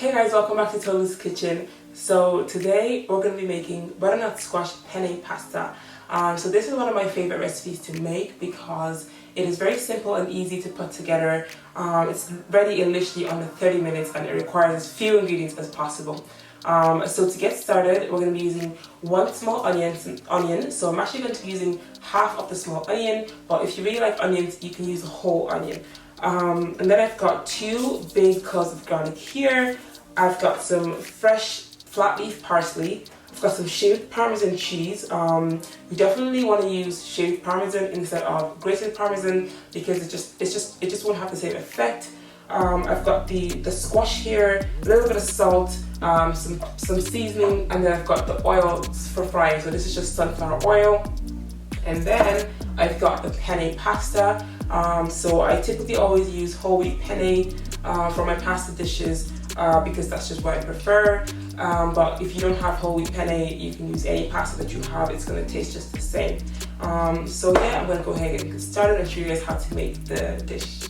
Hey guys, welcome back to Tolu's Kitchen. So today we're going to be making butternut squash penne pasta. So this is one of my favorite recipes to make because it is very simple and easy to put together. It's ready in literally under 30 minutes and it requires as few ingredients as possible. So to get started, we're going to be using one small onion. So I'm actually going to be using half of the small onion, but if you really like onions, you can use a whole onion. And then I've got 2 big cloves of garlic here. I've got some fresh flat leaf parsley. I've got some shaved Parmesan cheese. You definitely want to use shaved Parmesan instead of grated Parmesan because it just won't have the same effect. I've got the squash here, a little bit of salt, some seasoning, and then I've got the oil for frying. So this is just sunflower oil. And then I've got the penne pasta. So I typically always use whole wheat penne for my pasta dishes because that's just what I prefer. But if you don't have whole wheat penne, you can use any pasta that you have. It's going to taste just the same. So yeah, I'm going to go ahead and get started and show you guys how to make the dish.